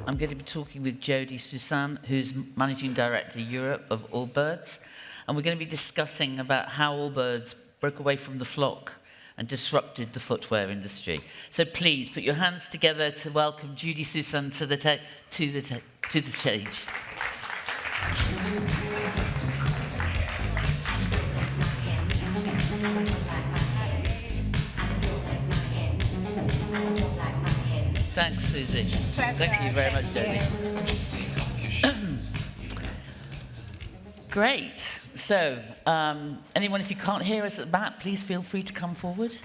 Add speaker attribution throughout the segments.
Speaker 1: I'm going to be talking with Jodie Soussan, who's Managing Director Europe of Allbirds. And we're going to be discussing about how Allbirds broke away from the flock and disrupted the footwear industry. So please put your hands together to welcome Jodie Soussan to the stage. Thanks, Susie. Thank you very much, Jodie. Great. So, anyone, if you can't hear us at the back, please feel free to come forward.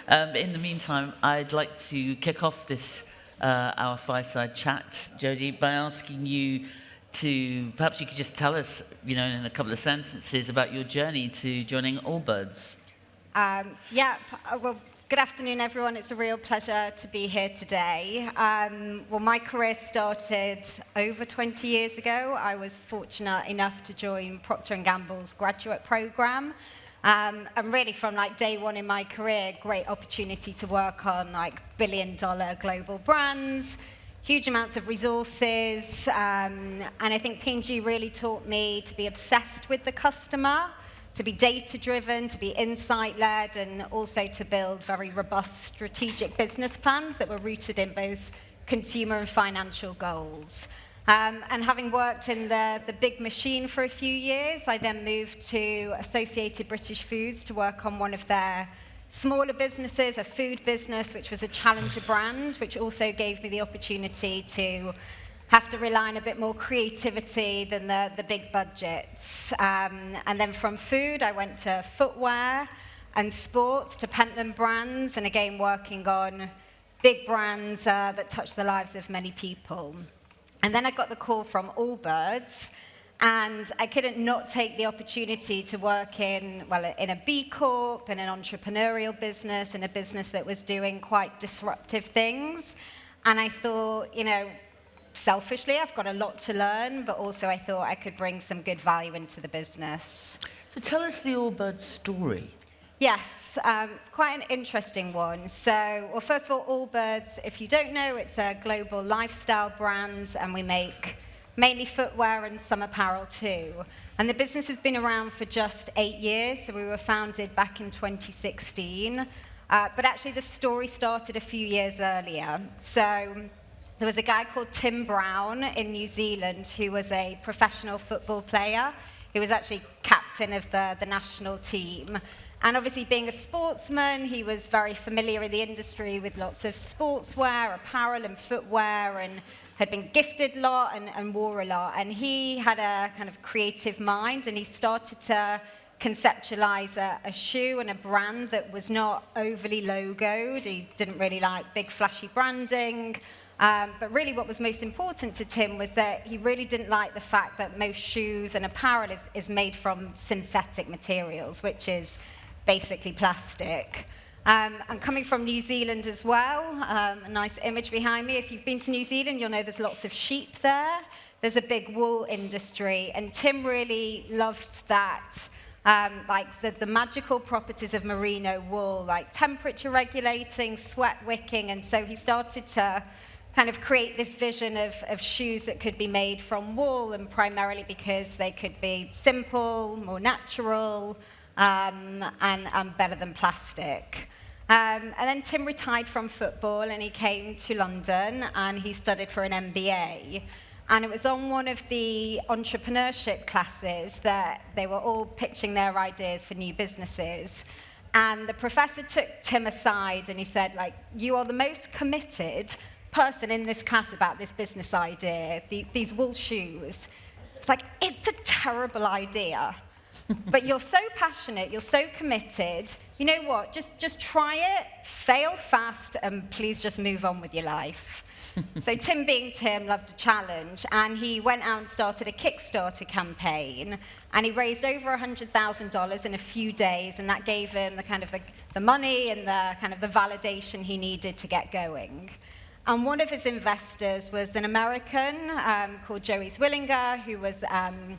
Speaker 1: In the meantime, I'd like to kick off this our fireside chat, Jodie, by asking you to, perhaps you could just tell us, in a couple of sentences about your journey to joining Allbirds.
Speaker 2: Well, good afternoon, everyone. It's a real pleasure to be here today. My career started over 20 years ago. I was fortunate enough to join Procter & Gamble's graduate program. And really from day one in my career, great opportunity to work on billion-dollar global brands, huge amounts of resources. And I think P&G really taught me to be obsessed with the customer, to be data-driven, to be insight-led, and also to build very robust strategic business plans that were rooted in both consumer and financial goals. And having worked in the big machine for a few years, I then moved to Associated British Foods to work on one of their smaller businesses, a food business, which was a challenger brand, which also gave me the opportunity to have to rely on a bit more creativity than the big budgets. And then from food, I went to footwear and sports, to Pentland Brands, and again, working on big brands that touch the lives of many people. And then I got the call from Allbirds, and I couldn't not take the opportunity to work in a B Corp, in an entrepreneurial business, in a business that was doing quite disruptive things. And I thought, selfishly, I've got a lot to learn, but also I thought I could bring some good value into the business.
Speaker 1: So tell us the Allbirds story.
Speaker 2: Yes, it's quite an interesting one. So, first of all, Allbirds, if you don't know, it's a global lifestyle brand, and we make mainly footwear and some apparel too. And the business has been around for just 8 years, so we were founded back in 2016. But actually, the story started a few years earlier. So there was a guy called Tim Brown in New Zealand who was a professional football player. He was actually captain of the national team. And obviously, being a sportsman, he was very familiar in the industry with lots of sportswear, apparel, and footwear, and had been gifted a lot and wore a lot. And he had a kind of creative mind, and he started to conceptualize a shoe and a brand that was not overly logoed. He didn't really like big, flashy branding. But really what was most important to Tim was that he really didn't like the fact that most shoes and apparel is made from synthetic materials, which is basically plastic. And coming from New Zealand as well, a nice image behind me. If you've been to New Zealand, you'll know there's lots of sheep there. There's a big wool industry, and Tim really loved that. The magical properties of merino wool, like temperature regulating, sweat wicking, and so he started to kind of create this vision of shoes that could be made from wool, and primarily because they could be simple, more natural, and better than plastic. And then Tim retired from football, and he came to London, and he studied for an MBA. And it was on one of the entrepreneurship classes that they were all pitching their ideas for new businesses. And the professor took Tim aside, and he said, you are the most committed person in this class about this business idea, these wool shoes. It's it's a terrible idea. But you're so passionate, you're so committed. You know what? Just try it, fail fast, and please just move on with your life. So Tim, being Tim, loved a challenge, and he went out and started a Kickstarter campaign, and he raised over $100,000 in a few days, and that gave him the money and the validation he needed to get going. And one of his investors was an American called Joey Zwillinger, who was an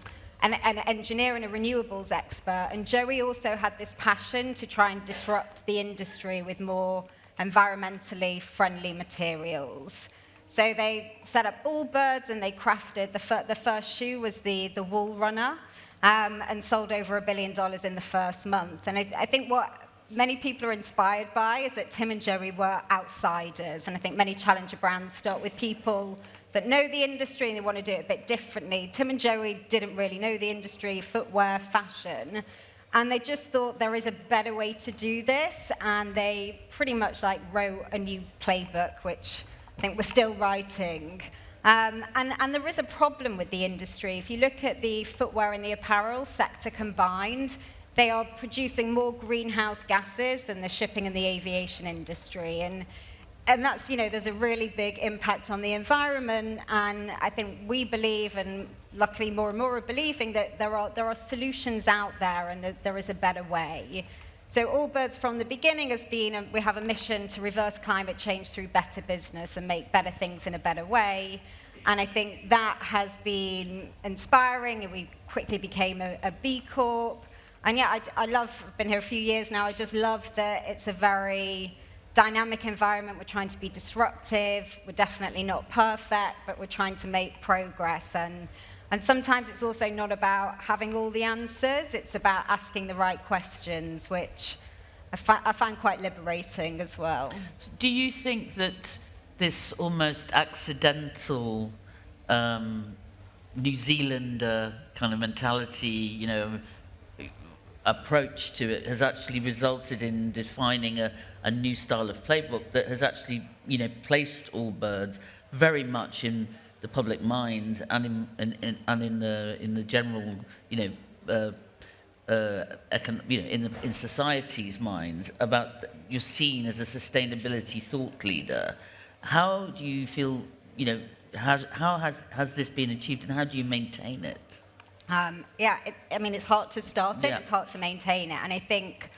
Speaker 2: engineer and a renewables expert. And Joey also had this passion to try and disrupt the industry with more environmentally friendly materials. So they set up Allbirds, and they crafted, the first shoe was the Wool Runner, and sold over $1 billion in the first month. And I think what many people are inspired by is that Tim and Joey were outsiders. And I think many challenger brands start with people that know the industry and they want to do it a bit differently. Tim and Joey didn't really know the industry, footwear, fashion. And they just thought there is a better way to do this. And they pretty much like wrote a new playbook, which I think we're still writing. And there is a problem with the industry. If you look at the footwear and the apparel sector combined, they are producing more greenhouse gases than the shipping and the aviation industry. And that's, there's a really big impact on the environment. And I think we believe, and luckily more and more are believing, that there are solutions out there and that there is a better way. So Allbirds from the beginning has been, we have a mission to reverse climate change through better business and make better things in a better way. And I think that has been inspiring, and we quickly became a B Corp. And yeah, I've been here a few years now, I just love that it's a very dynamic environment. We're trying to be disruptive, we're definitely not perfect, but we're trying to make progress. And sometimes it's also not about having all the answers, it's about asking the right questions, which I find quite liberating as well.
Speaker 1: Do you think that this almost accidental New Zealander kind of mentality, approach to it has actually resulted in defining a new style of playbook that has actually, placed Allbirds very much in the public mind and in the general, in society's minds about you're seen as a sustainability thought leader. How do you feel? How has this been achieved, and how do you maintain it?
Speaker 2: It's hard to start it, it's hard to maintain it. And I think,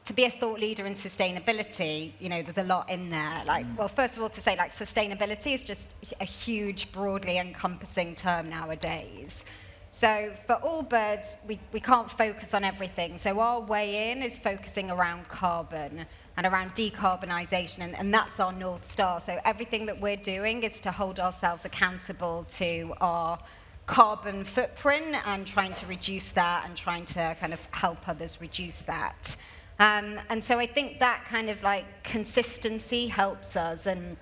Speaker 2: to be a thought leader in sustainability, there's a lot in there. First of all, to say, sustainability is just a huge, broadly encompassing term nowadays. So for Allbirds, we can't focus on everything. So our way in is focusing around carbon and around decarbonisation, and that's our North Star. So everything that we're doing is to hold ourselves accountable to our carbon footprint and trying to reduce that and trying to kind of help others reduce that. And so I think that kind of consistency helps us. And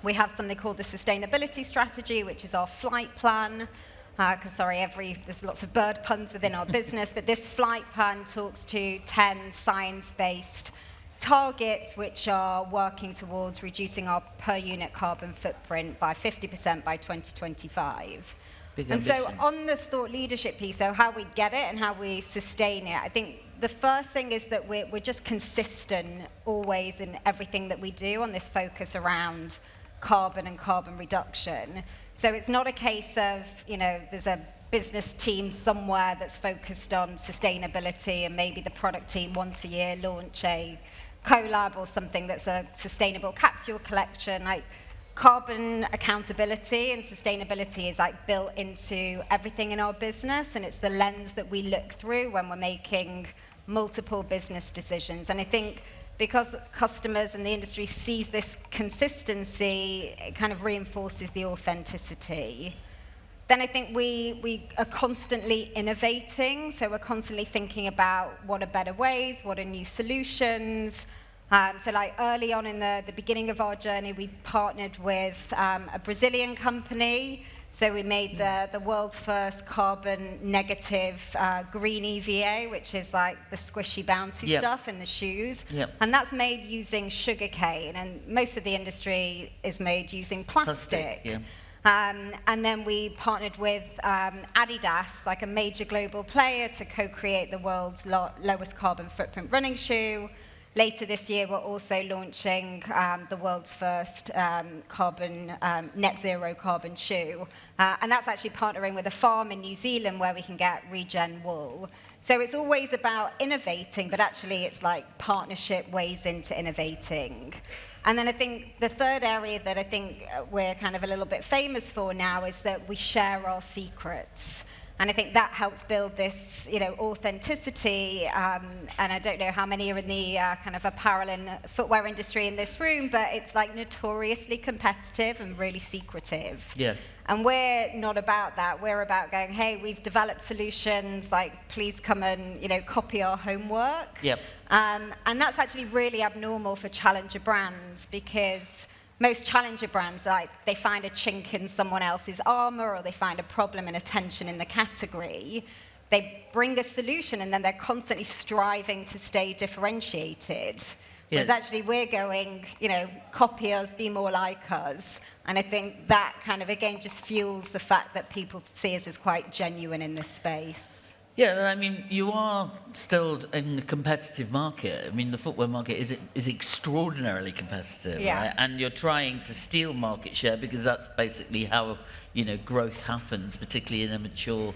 Speaker 2: we have something called the sustainability strategy, which is our flight plan. There's lots of bird puns within our business, but this flight plan talks to 10 science-based targets which are working towards reducing our per unit carbon footprint by 50% by 2025. And so on the thought leadership piece, so how we get it and how we sustain it, I think the first thing is that we're just consistent always in everything that we do on this focus around carbon and carbon reduction. So it's not a case of, there's a business team somewhere that's focused on sustainability and maybe the product team once a year launch a collab or something that's a sustainable capsule collection. Carbon accountability and sustainability is built into everything in our business, and it's the lens that we look through when we're making multiple business decisions. And I think because customers and the industry sees this consistency, it kind of reinforces the authenticity. Then I think we are constantly innovating, so we're constantly thinking about what are better ways, what are new solutions. Early on in the beginning of our journey, we partnered with a Brazilian company. So we made the world's first carbon negative green EVA, which is the squishy, bouncy stuff in the shoes. And that's made using sugarcane, and most of the industry is made using plastic. And then we partnered with Adidas, a major global player, to co-create the world's lowest carbon footprint running shoe. Later this year, we're also launching the world's first net zero carbon shoe. And that's actually partnering with a farm in New Zealand where we can get regen wool. So it's always about innovating, but actually it's partnership ways into innovating. And then I think the third area that I think we're kind of a little bit famous for now is that we share our secrets. And I think that helps build this, authenticity. And I don't know how many are in the kind of apparel and footwear industry in this room, but it's like notoriously competitive and really secretive.
Speaker 1: Yes.
Speaker 2: And we're not about that. We're about going, hey, we've developed solutions, like, please come and, copy our homework.
Speaker 1: Yep.
Speaker 2: And that's actually really abnormal for challenger brands, because most challenger brands, like, they find a chink in someone else's armor, or they find a problem and a tension in the category. They bring a solution, and then they're constantly striving to stay differentiated. Whereas actually we're going, copy us, be more like us. And I think that kind of, again, just fuels the fact that people see us as quite genuine in this space.
Speaker 1: Yeah, I mean, you are still in a competitive market. I mean, the footwear market is extraordinarily competitive, right? And you're trying to steal market share, because that's basically how, growth happens, particularly in a mature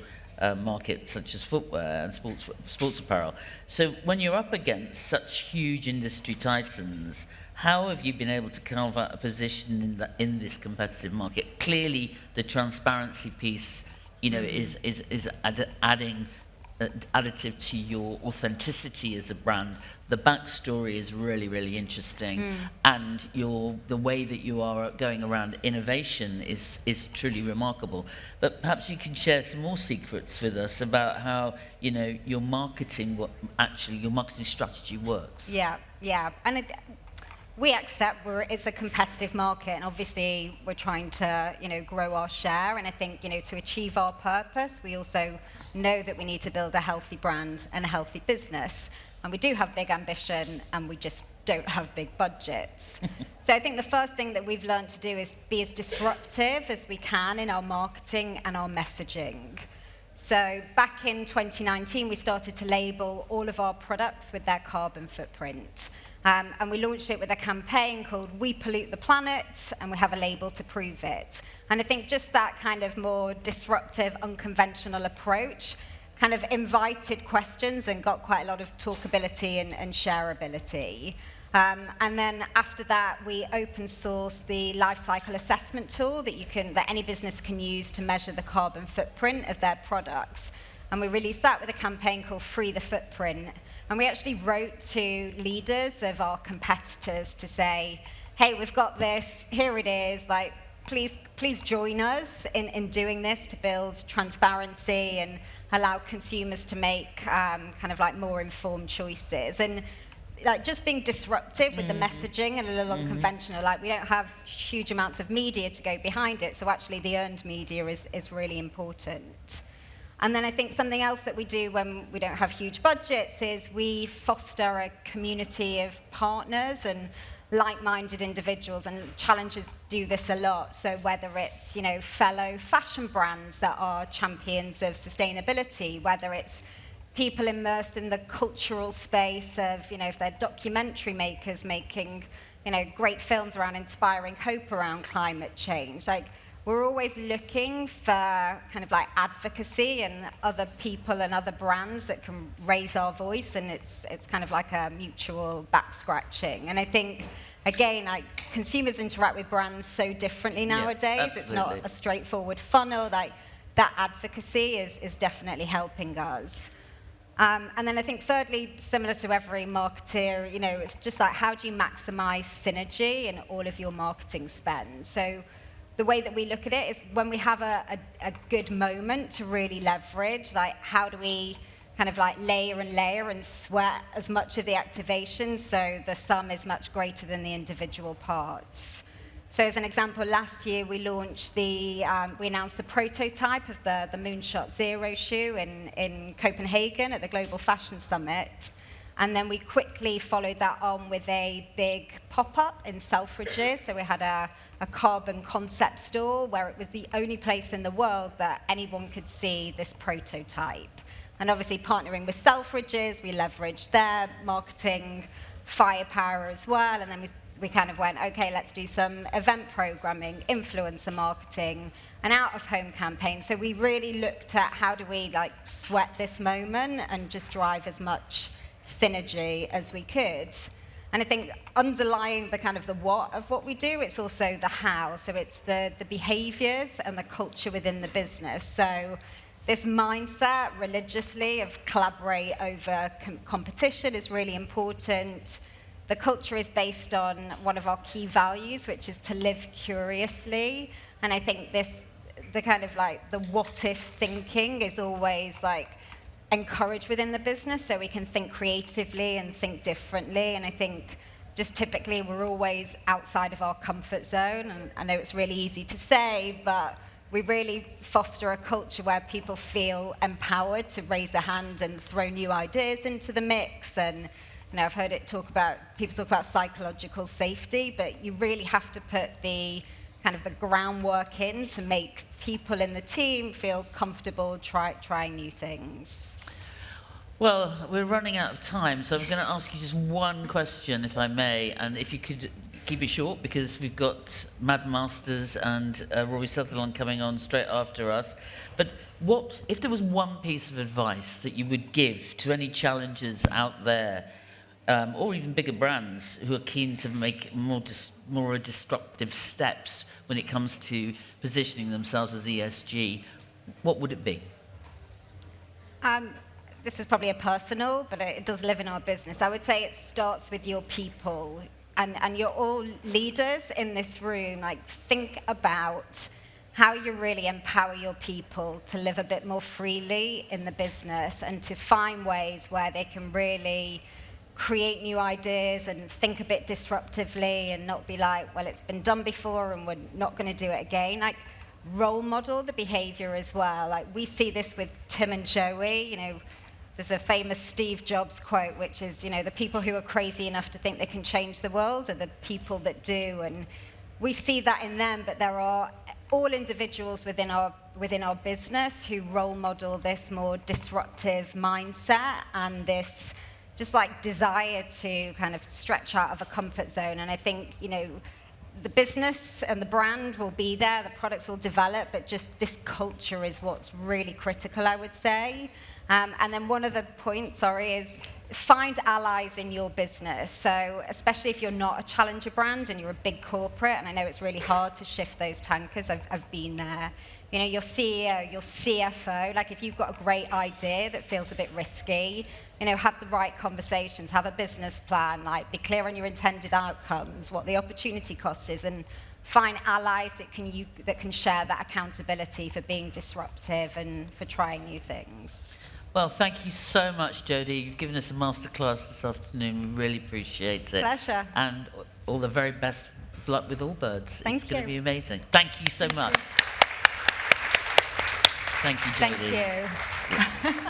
Speaker 1: market such as footwear and sports apparel. So when you're up against such huge industry titans, how have you been able to carve out a position in this competitive market? Clearly, the transparency piece, is adding additive to your authenticity as a brand. The backstory is really, really interesting, and the way that you are going around innovation is truly remarkable. But perhaps you can share some more secrets with us about how your marketing strategy works.
Speaker 2: Yeah, and we accept it's a competitive market, and obviously we're trying to grow our share. And I think to achieve our purpose, we also know that we need to build a healthy brand and a healthy business. And we do have big ambition, and we just don't have big budgets. So I think the first thing that we've learned to do is be as disruptive as we can in our marketing and our messaging. So back in 2019, we started to label all of our products with their carbon footprint. And we launched it with a campaign called We Pollute the Planet, and we have a label to prove it. And I think just that kind of more disruptive, unconventional approach kind of invited questions and got quite a lot of talkability and shareability. And then after that, we open sourced the life cycle assessment tool that any business can use to measure the carbon footprint of their products. And we released that with a campaign called Free the Footprint. And we actually wrote to leaders of our competitors to say, hey, we've got this, here it is, like, please join us in doing this to build transparency and allow consumers to make kind of like more informed choices. And like just being disruptive with the messaging and a little unconventional, like we don't have huge amounts of media to go behind it, so actually the earned media is really important. And then I think something else that we do when we don't have huge budgets is we foster a community of partners and like-minded individuals, and challengers do this a lot. So whether it's fellow fashion brands that are champions of sustainability, whether it's people immersed in the cultural space of if they're documentary makers making great films around inspiring hope around climate change, like we're always looking for kind of like advocacy and other people and other brands that can raise our voice, and it's kind of like a mutual back scratching. And I think, again, like consumers interact with brands so differently nowadays. It's not a straightforward funnel. Like that advocacy is definitely helping us. And then I think thirdly, similar to every marketer, it's just like how do you maximize synergy in all of your marketing spend? So the way that we look at it is when we have a good moment to really leverage, like how do we kind of like layer and sweat as much of the activation so the sum is much greater than the individual parts. So as an example, last year we launched we announced the prototype of the Moonshot Zero shoe in Copenhagen at the Global Fashion Summit. And then we quickly followed that on with a big pop-up in Selfridges. So we had a carbon concept store where it was the only place in the world that anyone could see this prototype. And obviously partnering with Selfridges, we leveraged their marketing firepower as well. And then we kind of went, okay, let's do some event programming, influencer marketing, and out-of-home campaigns. So we really looked at how do we like sweat this moment and just drive as much synergy as we could. And I think underlying the kind of the what of what we do, it's also the how. So it's the behaviors and the culture within the business. So this mindset religiously of collaborate over competition is really important. The culture is based on one of our key values, which is to live curiously. And I think the kind of like the what if thinking is always like encouraged within the business, so we can think creatively and think differently. And I think just typically we're always outside of our comfort zone. And I know it's really easy to say, but we really foster a culture where people feel empowered to raise a hand and throw new ideas into the mix. And I've heard people talk about psychological safety, but you really have to put the kind of the groundwork in to make people in the team feel comfortable trying new things.
Speaker 1: Well, we're running out of time, so I'm going to ask you just one question, if I may, and if you could keep it short, because we've got Mad Masters and Rory Sutherland coming on straight after us. But what if there was one piece of advice that you would give to any challengers out there, or even bigger brands who are keen to make more disruptive steps when it comes to positioning themselves as ESG, what would it be?
Speaker 2: This is probably a personal, but it does live in our business. I would say it starts with your people. And you're all leaders in this room. Like, think about how you really empower your people to live a bit more freely in the business and to find ways where they can really create new ideas and think a bit disruptively and not be like, well, it's been done before and we're not going to do it again. Like, role model the behavior as well. Like, we see this with Tim and Joey. There's a famous Steve Jobs quote, which is, the people who are crazy enough to think they can change the world are the people that do. And we see that in them, but there are all individuals within our business who role model this more disruptive mindset and this just like desire to kind of stretch out of a comfort zone. And I think, the business and the brand will be there, the products will develop, but just this culture is what's really critical, I would say. And then one other point, is find allies in your business. So especially if you're not a challenger brand and you're a big corporate, and I know it's really hard to shift those tankers, I've been there. Your CEO, your CFO, like if you've got a great idea that feels a bit risky, have the right conversations, have a business plan, like be clear on your intended outcomes, what the opportunity cost is, and find allies that can share that accountability for being disruptive and for trying new things.
Speaker 1: Well, thank you so much, Jodie. You've given us a masterclass this afternoon. We really appreciate it.
Speaker 2: Pleasure.
Speaker 1: And all the very best of luck with Allbirds.
Speaker 2: Thank you.
Speaker 1: It's going to be amazing. Thank you so much. Thank you, Jodie.
Speaker 2: Thank you.